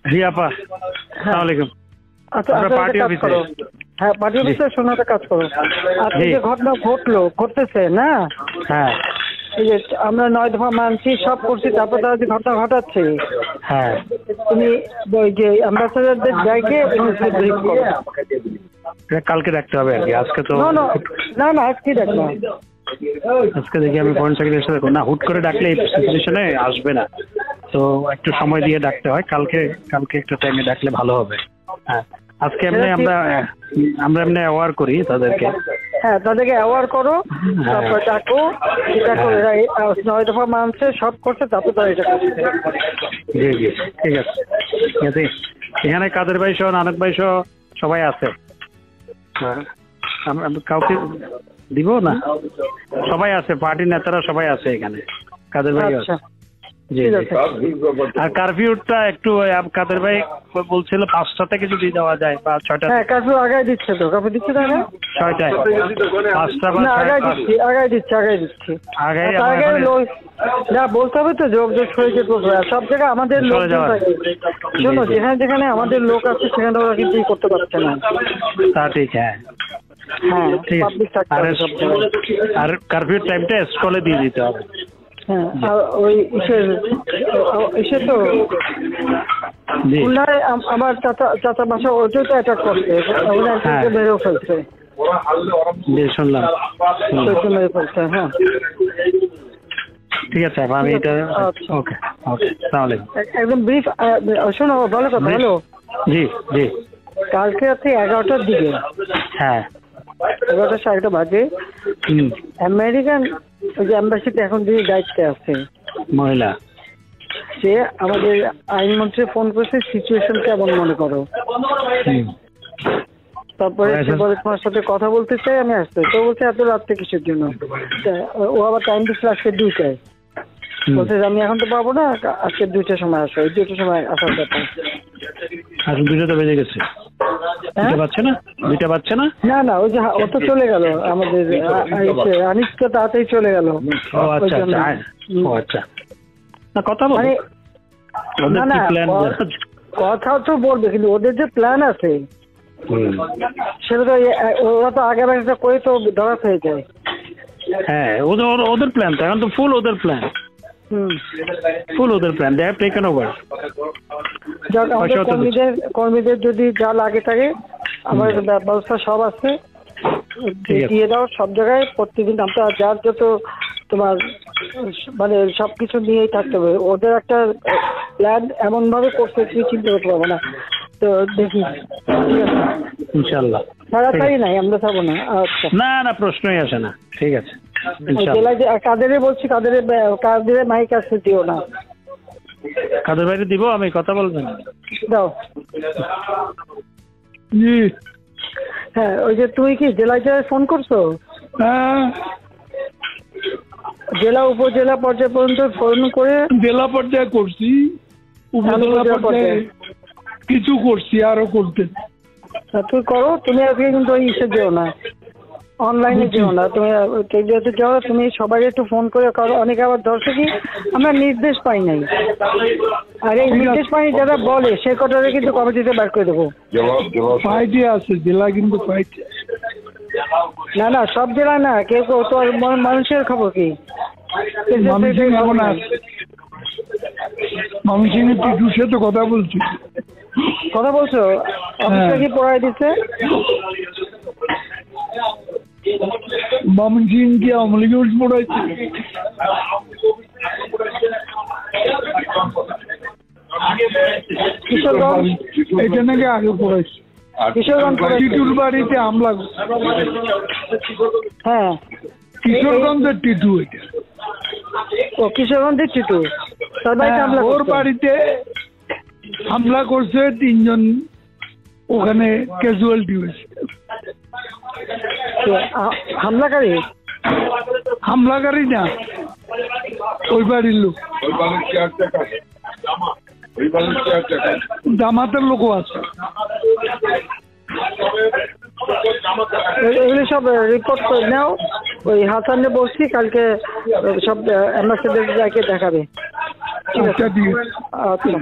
জি আপা, আসসালামু আলাইকুম। আচ্ছা আমরা পার্টি কাজ অফিসে। করো। হ্যাঁ, পার্টি অফিসে শোনো, একটা কাজ করো। আজকে যে ঘটনা ঘটতেছে না, হ্যাঁ এই যে আমরা 9 দফা মানছি, সব করছি, তারপর তারা যে ঘটনা ঘটাচ্ছে, হ্যাঁ তুমি ওই যে অ্যাম্বাসেডারদের জায়গায় ব্রিফ করো। এটা কালকে রাখতে হবে আর কি, আজকে তো না আজকে দেখো। আজকে দেখি আমি ফরেন সেক্রেটারির সাথে না, হুট করে ডাকলে এই সিচুয়েশনে আসবে না, তো একটু সময় দিয়ে ডাকতে হয়। কালকে একটু টাইমে ডাকলে ভালো হবে। হ্যাঁ, আজকে আমরা এমনি অ্যাওয়ার করি তাদেরকে। হ্যাঁ, তাদেরকে অ্যাওয়ার করো, তারপর ডাকো, এটা করে 9 দফা মানছে, সব করছে, তারপর তারা এটা করছে। জি জি, ঠিক আছে ঠিক আছে। এখানে কাদের ভাই সহ, নানক ভাই সহ সবাই আছে। হ্যাঁ, কাউকে দিব না, সবাই আছে, পার্টির নেতারা সবাই আছে এখানে, কাদের ভাই আছে। জি জি। আর কারফিউটা একটু কাদের ভাই বলছিল 5টা থেকে যদি দেওয়া যায় বা 6টা। হ্যাঁ, কারফিউ আগায় দিচ্ছে তো, কারফিউ দিচ্ছে না 6টায়, 5টা বা আগায় দিচ্ছি। না, বলতে হবে তো, যোগ হয়ে যেত। সব জায়গায় আমাদের লোক থাকে, শোনো, যেখানে আমাদের লোক আছে সেখানে ওরা কিন্তু করতে পারছে না। তা ঠিক। হ্যাঁ হ্যাঁ, ঠিক। আর কারফিউ টাইমটা স্কুলে দিয়ে দিতে হবে। হ্যাঁ, আর ওই ইসে তো খুলনায় আমার চাচা বাসা, ওইটাই তো অ্যাটাক করছে, মেরেও ফেলছে। শুনলাম। মেরে ফেলছে। হ্যাঁ, ঠিক আছে, আমি এটা ওকে তাহলে একদম ব্রিফ। শোনো, ভালো কথা। হ্যালো, জি জি। কালকে রাত্রে 11টার দিকে, হ্যাঁ 11:30 বাজে, আমেরিকান ওই যে অ্যাম্বাসিতে এখন যিনি দায়িত্বে আছে মহিলা, সে আমাদের আইনমন্ত্রী ফোন করেছে, সিচুয়েশন কেমন মনে করো। তারপরে সে বলে তোমার সাথে কথা বলতে চাই, আমি আসতে। তো বলছে এত রাত্রে কিসের জন্য? ও আবার টাইম দিচ্ছে আজকে 2টায়। বলছে আমি এখন তো পাবো না, আজকে 2টার সময় আসো, 2টার সময় আসার কথা। এখন 2টা তো বেজে গেছে। 2টা বাজছে না? না, ওই যে ও তো চলে গেল, আমাদের আনিস তো তাড়াতাড়ি চলে গেল। ও আচ্ছা। না, কথা বলে কথা তো বলবে, কিন্তু ওদের যে প্ল্যান আছে সেটা তো ওরা তো আগে একটা করে তো ধরা হয়ে যায়। হ্যাঁ, ওদের প্ল্যান তো এখন তো ফুল ওদের plan. They have taken over. কর্মীদের যদি যা লাগে থাকে, আমার ব্যবস্থা সব আছে, দিয়ে দাও সব জায়গায়। প্রত্যেকদিন আমরা যার যত তোমার মানে সবকিছু নিয়েই থাকতে হবে। ওদের একটা প্ল্যান এমন ভাবে করতে তুমি চিন্তা করতে পারবো না। তো দেখি, ঠিক আছে ইনশাল্লাহ। তাড়াতাড়ি নাই, আমরা থাকবো না। আচ্ছা, না প্রশ্নই আসে না। ঠিক আছে, কাদের বলছি, কাদের মাইক আসতে দিও না। কাদের বাইরে দিব, আমি কথা বলবেন দাও। জি। হ্যাঁ, ওই যে তুমি কি জেলায় ফোন করছো? হ্যাঁ, জেলা উপজেলা পর্যায় পর্যন্ত ফোন করে। জেলা পর্যায়ে করছি, উপজেলা পর্যায়ে কিছু করছি, আরো করতে। তুমি করো, তুমি আজকে কিন্তু ওই ইসে যেও না, অনলাইনে যেও না, তুমি যেহেতু যাও, তুমি সবাই একটু ফোন করে করো। অনেকে আবার ধরছে কি, আমরা নির্দেশ পাই নাই, আর এই নির্দেশ পাই যারা বলে সে কটারে কিন্তু কমিটিতে বার করে দেবো। ফাইটে আছে জেলা, কিন্তু ফাইট না সব জেলা না, কেউ তো মানুষের খবর কি, ময়মনসিংহের টিটুর সাথে কথা বলছো? অফিসটা কি পড়াই দিচ্ছে? ময়মনসিংহ কি আওয়ামী লীগের পড়াইছে? কিশোরগঞ্জ এটা নাকি আগে পড়াইছে। টিটুর বাড়িতে হামলা। হ্যাঁ, কিশোরগঞ্জের টিটু। এটা কিশোরগঞ্জের টিটু, ওর বাড়িতে হামলা করছে, 3 জন ওখানে ক্যাজুয়ালিটি হয়েছে। হামলাকারী না, ওই বাড়ির লোক, জামাতের লোকও আছে। এগুলি সব রিপোর্ট করে নাও। ওই হাসানে বলছি কালকে সব অ্যাম্বাসেডারকে দেখাবে। ঠিক আছে, আচ্ছা।